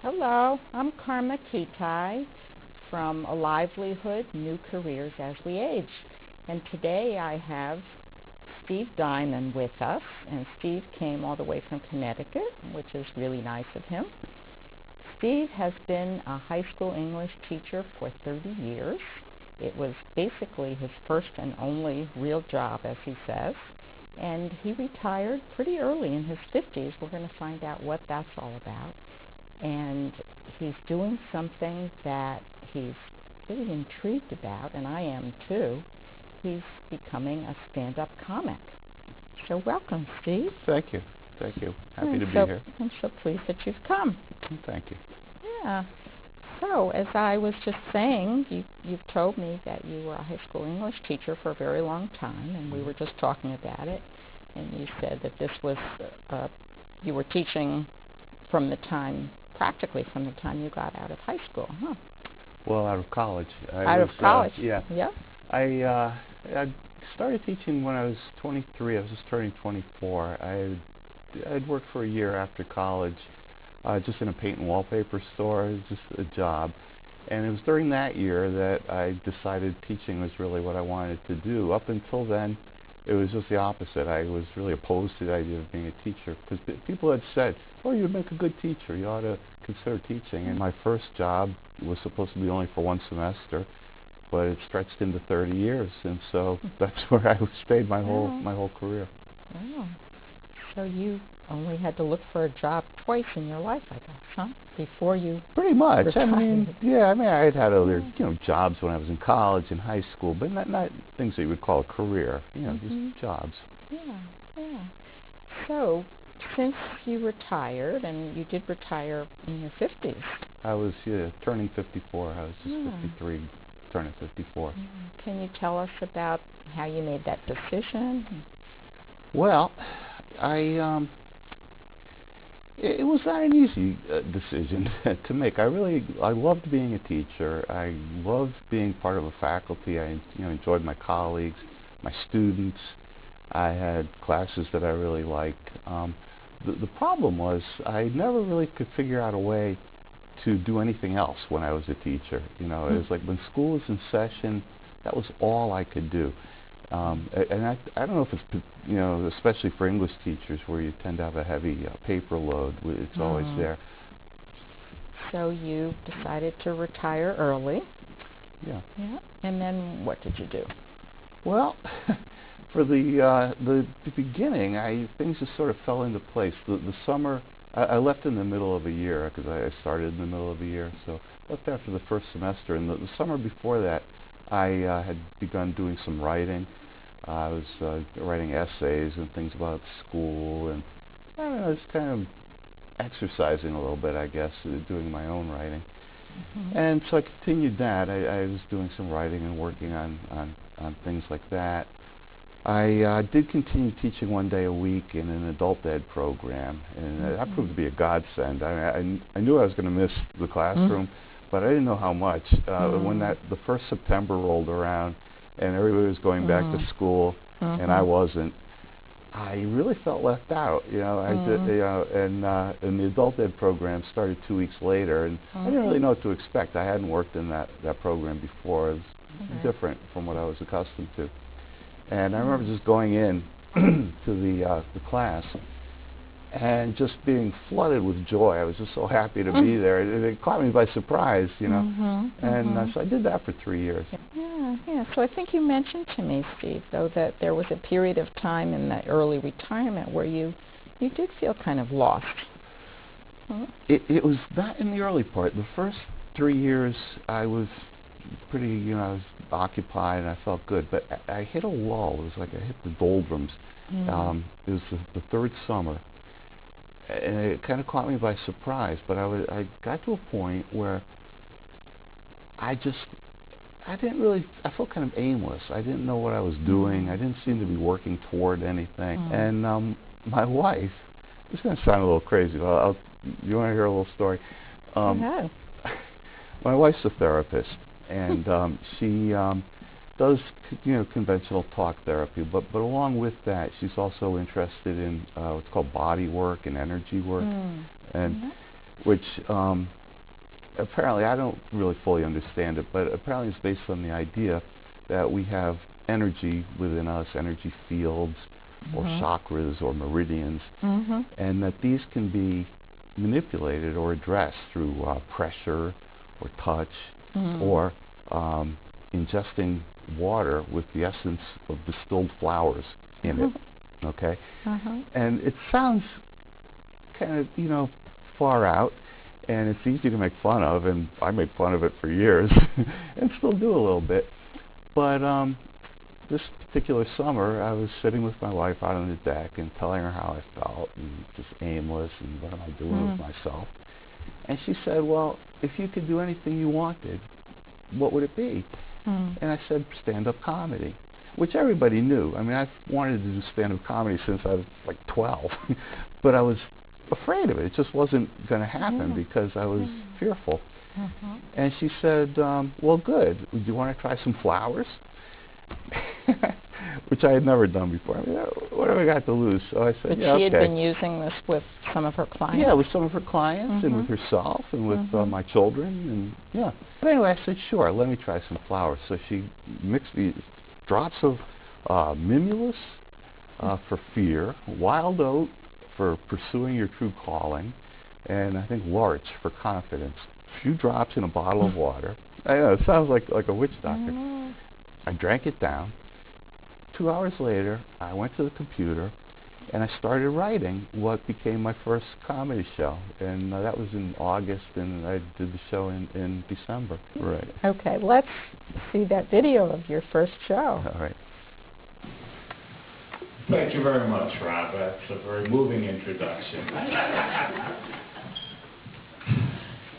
Hello, I'm Karma Kitaj from A Livelihood, New Careers as We Age. And today I have Steve Diamond with us, and Steve came all the way from Connecticut, which is really nice of him. Steve has been a high school English teacher for 30 years. It was basically his first and only real job, as he says, and he retired pretty early in his 50s. We're going to find out what that's all about. And he's doing something that he's really intrigued about, and I am too. He's becoming a stand-up comic. So welcome, Steve. Thank you. Thank you. Happy to be here. I'm so pleased that you've come. Thank you. Yeah. So, as I was just saying, you've told me that you were a high school English teacher for a very long time, and we were just talking about it, and you said that this was, you were teaching practically from the time you got out of high school, huh? Well, out of college. Out of college? Yeah. Yeah. I started teaching when I was 23. I was just turning 24. I'd worked for a year after college, just in a paint and wallpaper store. It was just a job. And it was during that year that I decided teaching was really what I wanted to do. Up until then, it was just the opposite. I was really opposed to the idea of being a teacher because people had said, "Oh, you'd make a good teacher. You ought to consider teaching." And my first job was supposed to be only for one semester, but it stretched into 30 years, and so that's where I stayed my whole career. Oh. So you only had to look for a job twice in your life, I guess, huh? Before you pretty much retired. I had other jobs when I was in college and high school, but not things that you would call a career, just jobs. Yeah. So since you retired, and you did retire in your 50s. I was turning 54. I was just 53, turning 54. Can you tell us about how you made that decision? Well, it was not an easy decision to make. I loved being a teacher. I loved being part of a faculty. I enjoyed my colleagues, my students. I had classes that I really liked. The problem was I never really could figure out a way to do anything else when I was a teacher. It was like when school was in session, that was all I could do. And I don't know if it's, especially for English teachers where you tend to have a heavy paper load, it's always there. So you decided to retire early. Yeah. And then what did you do? Well, for the beginning, things just sort of fell into place. The summer, I left in the middle of a year because I started in the middle of a year, so I left after the first semester. And the summer before that, I had begun doing some writing. I was writing essays and things about school, and I don't know, I was kind of exercising a little bit, I guess, doing my own writing. And so I continued that. I was doing some writing and working on things like that. I did continue teaching one day a week in an adult ed program, and that proved to be a godsend. I knew I was going to miss the classroom, but I didn't know how much. When the first September rolled around and everybody was going back to school and I wasn't, I really felt left out. And the adult ed program started 2 weeks later, and I didn't really know what to expect. I hadn't worked in that program before. It was different from what I was accustomed to. And I remember just going in to the class and just being flooded with joy. I was just so happy to be there. It caught me by surprise, And so I did that for 3 years. Yeah. So I think you mentioned to me, Steve, though, that there was a period of time in that early retirement where you did feel kind of lost. It was that in the early part. The first 3 years, I was pretty, I was occupied and I felt good. But I hit a lull. It was like I hit the doldrums. It was the third summer. And it kind of caught me by surprise, but I got to a point where I felt kind of aimless. I didn't know what I was doing. I didn't seem to be working toward anything. And my wife, this is going to sound a little crazy, but you want to hear a little story? My wife's a therapist, and she does conventional talk therapy, but along with that, she's also interested in what's called body work and energy work. And which apparently I don't really fully understand it, but apparently it's based on the idea that we have energy within us, energy fields, or chakras, or meridians, and that these can be manipulated or addressed through pressure, or touch, or ingesting water with the essence of distilled flowers in it. Okay, and it sounds kind of, you know, far out, and it's easy to make fun of, and I made fun of it for years, and still do a little bit. But this particular summer, I was sitting with my wife out on the deck and telling her how I felt, and just aimless, and what am I doing with myself. And she said, well, if you could do anything you wanted, what would it be? And I said, stand-up comedy, which everybody knew. I mean, I've wanted to do stand-up comedy since I was like 12, but I was afraid of it. It just wasn't going to happen because I was fearful. And she said, well, good. Do you want to try some flowers? Which I had never done before. I mean, what have I got to lose? So I said, but yeah, she okay. had been using this with some of her clients? Yeah, with some of her clients and with herself and with my children. And yeah. But anyway, I said, sure, let me try some flowers. So she mixed these drops of mimulus for fear, wild oat for pursuing your true calling, and I think larch for confidence. A few drops in a bottle of water. I know, it sounds like a witch doctor. I drank it down. 2 hours later, I went to the computer, and I started writing what became my first comedy show. And that was in August, and I did the show in December. Right. Okay, let's see that video of your first show. All right. Thank you very much, Rob. That's a very moving introduction.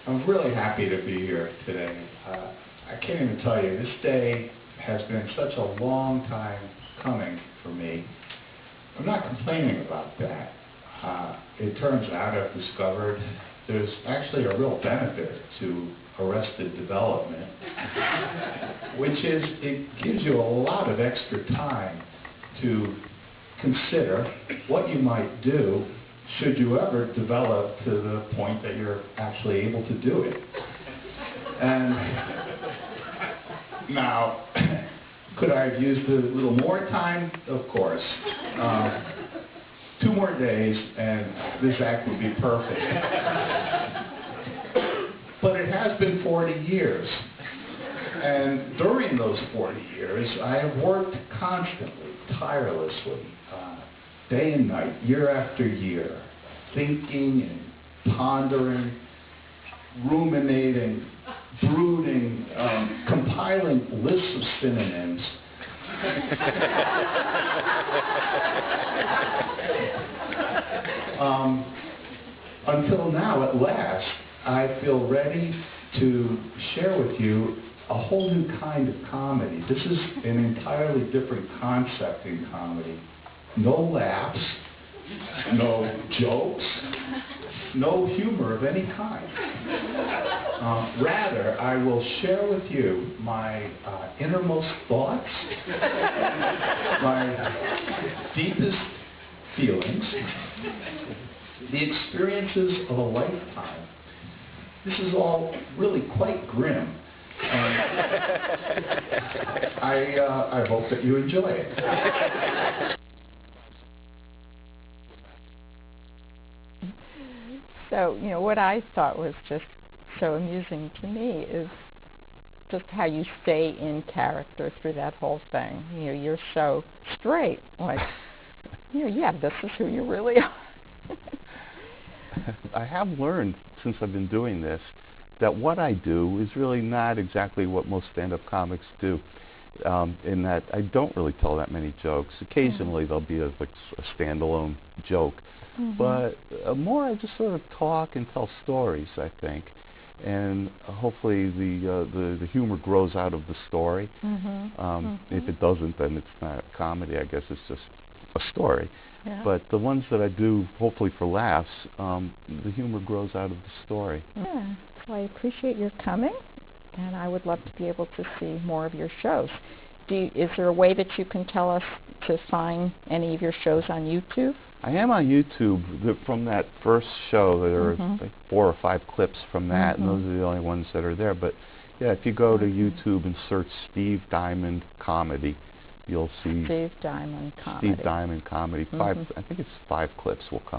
I'm really happy to be here today. I can't even tell you, this day has been such a long time coming for me. I'm not complaining about that. It turns out I've discovered there's actually a real benefit to arrested development, which is it gives you a lot of extra time to consider what you might do should you ever develop to the point that you're actually able to do it. And now, could I have used a little more time? Of course. 2 more days and this act would be perfect. But it has been 40 years. And during those 40 years, I have worked constantly, tirelessly, day and night, year after year, thinking and pondering, ruminating, brooding, compiling lists of synonyms. Until now, at last, I feel ready to share with you a whole new kind of comedy. This is an entirely different concept in comedy. No laughs, no jokes, no humor of any kind. Rather, I will share with you my innermost thoughts, my deepest feelings, the experiences of a lifetime. This is all really quite grim. I hope that you enjoy it. So, you know, what I thought was just so amusing to me is just how you stay in character through that whole thing. You know, you're so straight, like, you know, yeah, this is who you really are. I have learned since I've been doing this that what I do is really not exactly what most stand-up comics do, in that I don't really tell that many jokes. Occasionally there'll be a standalone joke, but more I just sort of talk and tell stories, I think, and hopefully the humor grows out of the story. If it doesn't, then it's not comedy. I guess it's just a story. Yeah. But the ones that I do, hopefully for laughs, the humor grows out of the story. Yeah. So I appreciate your coming, and I would love to be able to see more of your shows. is there a way that you can tell us to find any of your shows on YouTube? I am on YouTube from that first show. There are like 4 or 5 clips from that, and those are the only ones that are there. But yeah, if you go to YouTube and search Steve Diamond Comedy, you'll see Steve Diamond Comedy. Steve Diamond Comedy. I think it's 5 clips will come.